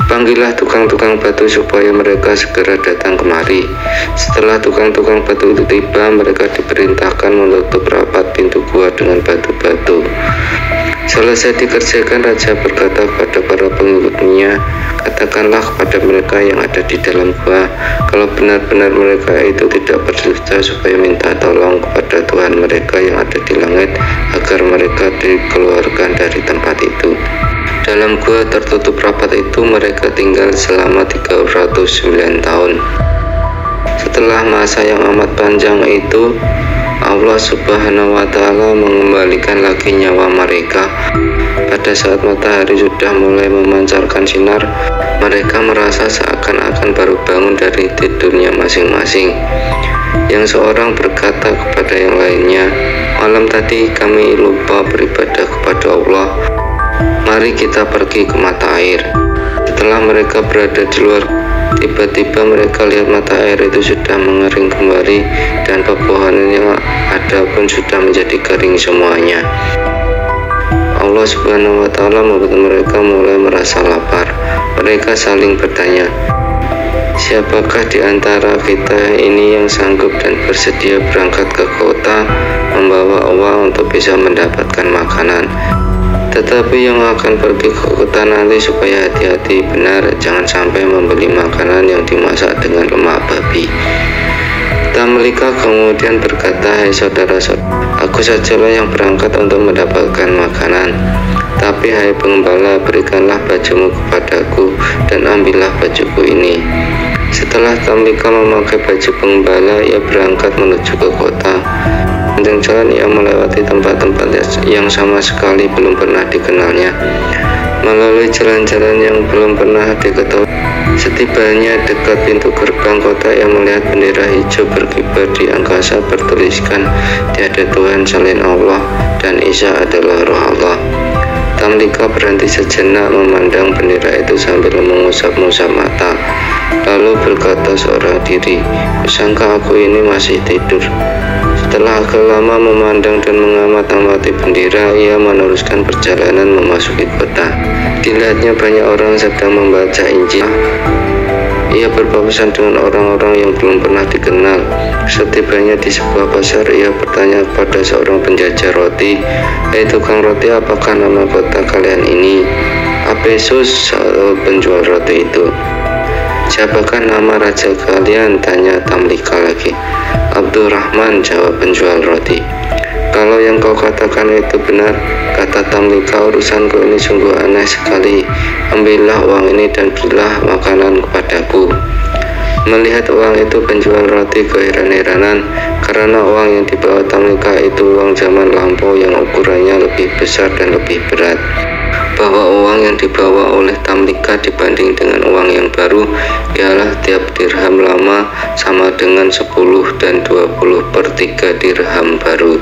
Panggillah tukang-tukang batu supaya mereka segera datang kemari. Setelah tukang-tukang batu itu tiba, mereka diperintahkan menutup rapat pintu gua dengan batu-batu. Selesai dikerjakan, raja berkata kepada para pengikutnya, "Katakanlah kepada mereka yang ada di dalam gua, kalau benar-benar mereka itu tidak berdusta, supaya minta tolong kepada Tuhan mereka yang ada di langit, agar mereka dikeluarkan dari tempat itu." Dalam gua tertutup rapat itu mereka tinggal selama 309 tahun. Setelah masa yang amat panjang itu, Allah Subhanahu wa Ta'ala mengembalikan lagi nyawa mereka. Pada saat matahari sudah mulai memancarkan sinar, mereka merasa seakan-akan baru bangun dari tidurnya masing-masing. Yang seorang berkata kepada yang lainnya, "Malam tadi kami lupa beribadah kepada Allah. Mari kita pergi ke mata air." Setelah mereka berada di luar, tiba-tiba mereka lihat mata air itu sudah mengering kembali dan pepohonan yang ada pun sudah menjadi kering semuanya. Allah Subhanahu wa Ta'ala membuat mereka mulai merasa lapar. Mereka saling bertanya, "Siapakah di antara kita ini yang sanggup dan bersedia berangkat ke kota membawa uang untuk bisa mendapatkan makanan? Tetapi yang akan pergi ke kota nanti supaya hati-hati, benar, jangan sampai membeli makanan yang dimasak dengan lemak babi." Tamlika kemudian berkata, "Hai saudara-saudara, aku sajalah yang berangkat untuk mendapatkan makanan. Tapi hai pengembala, berikanlah bajumu kepadaku dan ambillah bajuku ini." Setelah Tamlika memakai baju pengembala, ia berangkat menuju ke kota. Sepanjang jalan ia melewati tempat-tempat yang sama sekali belum pernah dikenalnya, melalui jalan-jalan yang belum pernah diketahui. Setibanya dekat pintu gerbang kota, ia melihat bendera hijau berkibar di angkasa bertuliskan, "Tiada Tuhan selain Allah dan Isa adalah Roh Allah." Tamlika berhenti sejenak memandang bendera itu sambil mengusap-ngusap mata, lalu berkata seorang diri, "Kusangka aku ini masih tidur." Setelah agak lama memandang dan mengamati bendera, ia meneruskan perjalanan memasuki kota. Dilihatnya banyak orang sedang membaca Injil. Ia berpapasan dengan orang-orang yang belum pernah dikenal. Setibanya di sebuah pasar, ia bertanya kepada seorang penjajah roti, "Hei tukang roti, apakah nama kota kalian ini?" "Apesus," sahut penjual roti itu. "Siapakah nama raja kalian?" tanya Tamlika lagi. "Abdurrahman," jawab penjual roti. "Kalau yang kau katakan itu benar," kata Tamlika, "urusanku ini sungguh aneh sekali. Ambillah uang ini dan berilah makanan kepadaku." Melihat uang itu, penjual roti keheran-heranan karena uang yang dibawa Tamlika itu uang zaman lampau yang ukurannya lebih besar dan lebih berat. Bahwa uang yang dibawa oleh Tamlika dibanding dengan uang yang baru ialah tiap dirham lama sama dengan 10 dan 20/3 dirham baru.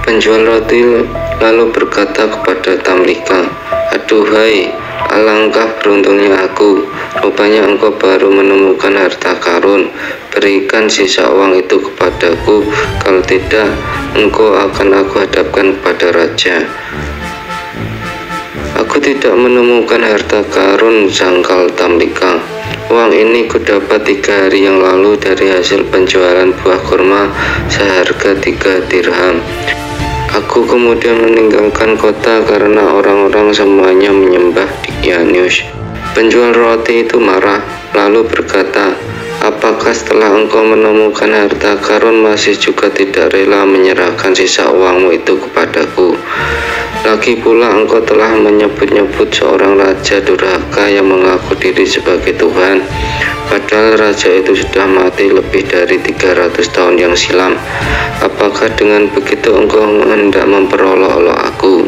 Penjual roti lalu berkata kepada Tamlika, "Aduhai, alangkah beruntungnya aku. Rupanya engkau baru menemukan harta karun. Berikan sisa uang itu kepadaku, kalau tidak engkau akan aku hadapkan kepada raja." "Aku tidak menemukan harta karun," sangkal Tamlika. "Uang ini kudapat 3 hari yang lalu dari hasil penjualan buah kurma seharga 3 dirham. Aku kemudian meninggalkan kota karena orang-orang semuanya menyembah Dionysus." Penjual roti itu marah, lalu berkata, "Apakah setelah engkau menemukan harta karun masih juga tidak rela menyerahkan sisa uangmu itu kepadaku? Lagi pula engkau telah menyebut-nyebut seorang raja durhaka yang mengaku diri sebagai Tuhan, padahal raja itu sudah mati lebih dari 300 tahun yang silam. Apakah dengan begitu engkau hendak memperolok-olok aku?"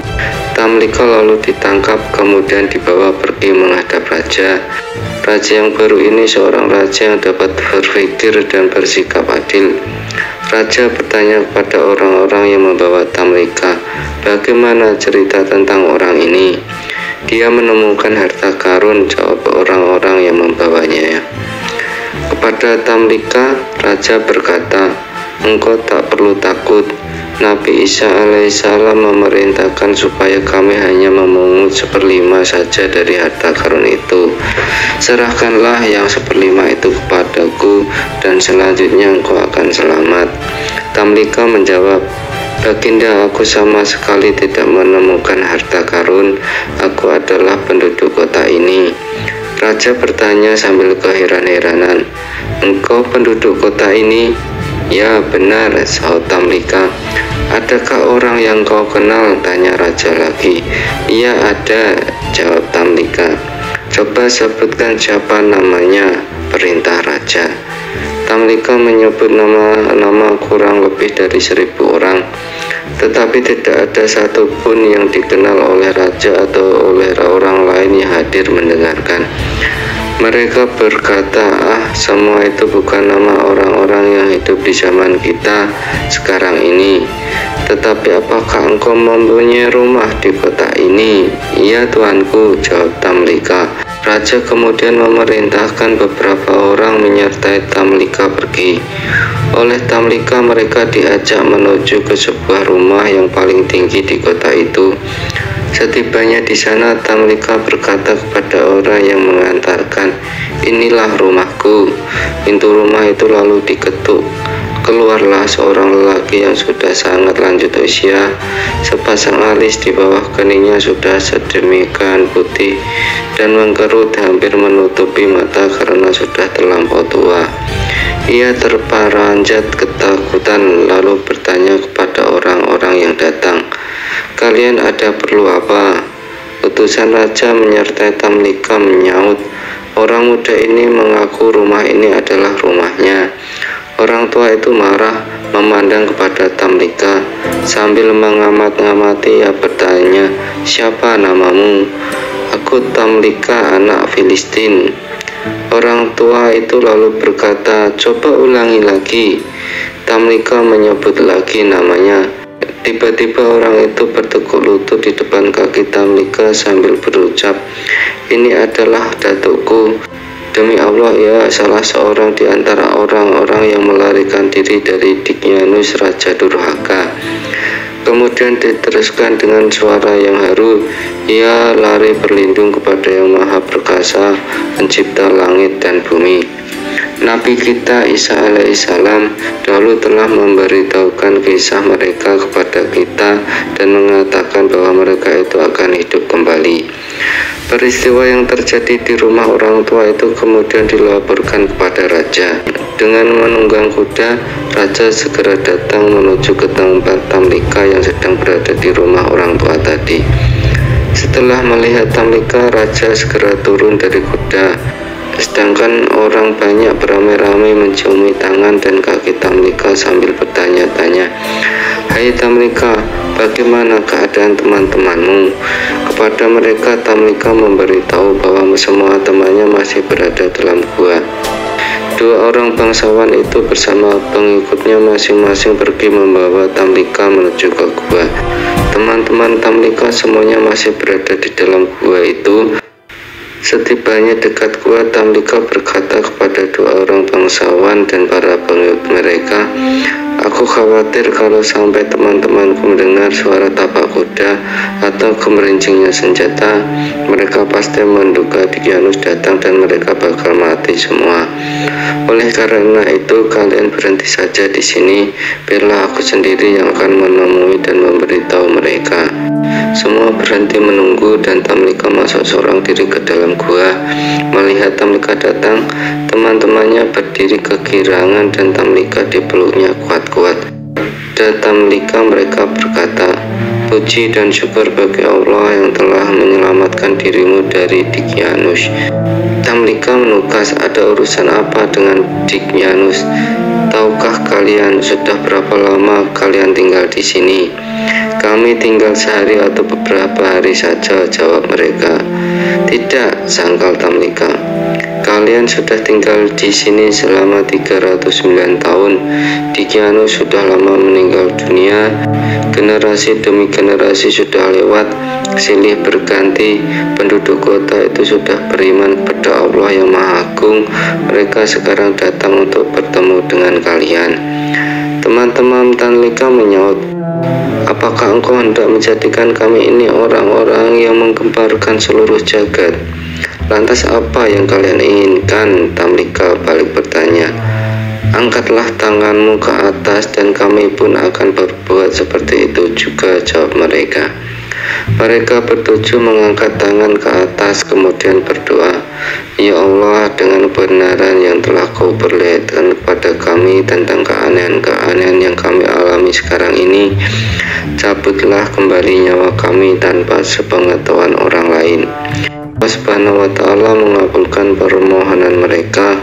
Tamlika lalu ditangkap, kemudian dibawa pergi menghadap raja. Raja yang baru ini seorang raja yang dapat berpikir dan bersikap adil. Raja bertanya kepada orang-orang yang membawa Tamlika, "Bagaimana cerita tentang orang ini?" "Dia menemukan harta karun," jawab orang-orang yang membawanya. Kepada Tamlika, raja berkata, "Engkau tak perlu takut. Nabi Isa alaihissalam memerintahkan supaya kami hanya memungut 1/5 saja dari harta karun itu. serahkanlah yang 1/5 itu kepadaku, dan selanjutnya engkau akan selamat. Tamlika menjawab, Baginda, aku sama sekali tidak menemukan harta karun, aku adalah penduduk kota ini. Raja bertanya sambil keheran-heranan, engkau penduduk kota ini? Ya benar, sahut Tamlika. Adakah orang yang kau kenal? Tanya raja lagi. Iya ada, jawab Tamlika. Coba sebutkan siapa namanya, perintah raja. Tamlika menyebut nama kurang lebih dari 1.000 orang, tetapi tidak ada satupun yang dikenal oleh raja atau oleh orang lain yang hadir mendengarkan. Mereka berkata, semua itu bukan nama orang-orang yang hidup di zaman kita sekarang ini. Tetapi apakah engkau mempunyai rumah di kota ini? Iya tuanku, jawab Tamlika. Raja kemudian memerintahkan beberapa orang menyertai Tamlika pergi. Oleh Tamlika mereka diajak menuju ke sebuah rumah yang paling tinggi di kota itu. Setibanya di sana, Tamlika berkata kepada orang yang mengantarkan, inilah rumahku. Pintu rumah itu lalu diketuk. Keluarlah seorang lelaki yang sudah sangat lanjut usia. Sepasang alis di bawah keningnya sudah sedemikian putih dan mengkerut hampir menutupi mata karena sudah terlampau tua. Ia terperanjat ketakutan lalu bertanya kepada orang-orang yang datang, kalian ada perlu apa? Utusan raja menyertai Tamlika menyaut, orang muda ini mengaku rumah ini adalah rumahnya. Orang tua itu marah memandang kepada Tamlika. Sambil mengamat-ngamati ia bertanya, siapa namamu? Aku Tamlika, anak Filistin. Orang tua itu lalu berkata, coba ulangi lagi. Tamlika menyebut lagi namanya. Tiba-tiba orang itu bertekuk lutut di depan kaki Tamlika sambil berucap, ini adalah datukku. Demi Allah, ia salah seorang di antara orang-orang yang melarikan diri dari Dicyanus, Raja Durhaka. Kemudian diteruskan dengan suara yang haru, ia lari berlindung kepada Yang Maha Perkasa, pencipta langit dan bumi. Nabi kita Isa alaihissalam dahulu telah memberitahukan kisah mereka kepada kita dan mengatakan bahwa mereka itu akan hidup kembali. Peristiwa yang terjadi di rumah orang tua itu kemudian dilaporkan kepada raja. Dengan menunggang kuda, raja segera datang menuju ke tempat Tamlika yang sedang berada di rumah orang tua tadi. Setelah melihat Tamlika, raja segera turun dari kuda. Sedangkan orang banyak beramai-ramai menciumi tangan dan kaki Tamlika sambil bertanya-tanya, hai Tamlika, bagaimana keadaan teman-temanmu? Kepada mereka Tamlika memberitahu bahwa semua temannya masih berada dalam gua. Dua orang bangsawan itu bersama pengikutnya masing-masing pergi membawa Tamlika menuju ke gua. Teman-teman Tamlika semuanya masih berada di dalam gua itu. Setibanya dekat gua, Tamlika berkata kepada dua orang bangsawan dan para pengikut mereka, aku khawatir kalau sampai teman-temanku mendengar suara tapak kuda atau gemerincingnya senjata, mereka pasti menduga Dicyanus datang dan mereka bakal mati semua. Oleh karena itu, kalian berhenti saja di sini, biarlah aku sendiri yang akan menemui dan memberitahu mereka. Semua berhenti menunggu dan Tamlika masuk seorang diri ke dalam gua. Melihat Tamlika datang, teman-temannya berdiri kegirangan dan Tamlika dipeluknya kuat-kuat. Dan Tamlika mereka berkata, puji dan syukur bagi Allah yang telah menyelamatkan dirimu dari Dicyanus. Tamlika menukas, ada urusan apa dengan Dicyanus? Tahukah kalian sudah berapa lama kalian tinggal di sini? Kami tinggal sehari atau beberapa hari saja, jawab mereka. Tidak, sangkal Tamlika. Kalian sudah tinggal di sini selama 309 tahun. Dicyanus sudah lama meninggal dunia. Generasi demi generasi sudah lewat, silih berganti. Penduduk kota itu sudah beriman kepada Allah yang Maha Agung. Mereka sekarang datang untuk bertemu dengan kalian. Teman-teman Tamlika menyaut, apakah engkau hendak menjadikan kami ini orang-orang yang menggemparkan seluruh jagat? Lantas apa yang kalian inginkan? Tamlika balik bertanya. Angkatlah tanganmu ke atas dan kami pun akan berbuat seperti itu juga, jawab mereka. Mereka bertujuh mengangkat tangan ke atas kemudian berdoa, Ya Allah, dengan kebenaran yang telah Kau perlihatkan kepada kami tentang keanehan-keanehan yang kami alami sekarang ini, cabutlah kembali nyawa kami tanpa sepengetahuan orang lain. Allah Subhanahu wa Ta'ala mengabulkan permohonan mereka,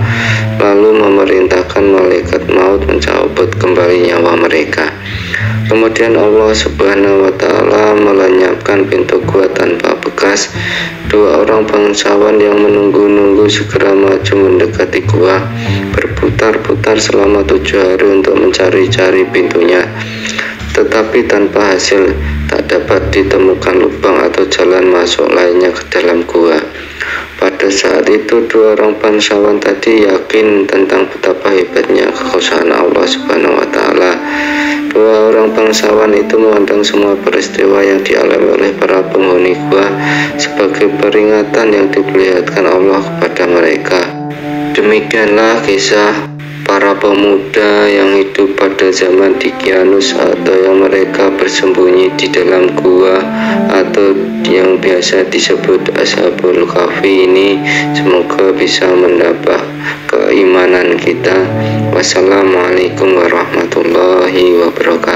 lalu memerintahkan malaikat maut mencabut kembali nyawa mereka. Kemudian Allah Subhanahu wa Ta'ala melenyapkan pintu gua tanpa bekas. Dua orang bangsawan yang menunggu-nunggu segera maju mendekati gua, berputar-putar selama 7 hari untuk mencari-cari pintunya, tetapi tanpa hasil. Tak dapat ditemukan lubang atau jalan masuk lainnya ke dalam gua. Pada saat itu dua orang bangsawan tadi yakin tentang betapa hebatnya kekuasaan Allah Subhanahu wa Ta'ala. Dua orang bangsawan itu memandang semua peristiwa yang dialami oleh para penghuni gua sebagai peringatan yang diperlihatkan Allah kepada mereka. Demikianlah kisah para pemuda yang hidup pada zaman Daqyanus, atau yang mereka bersembunyi di dalam gua atau yang biasa disebut Ashabul Kahfi ini. Semoga bisa menambah keimanan kita. Wassalamualaikum warahmatullahi wabarakatuh.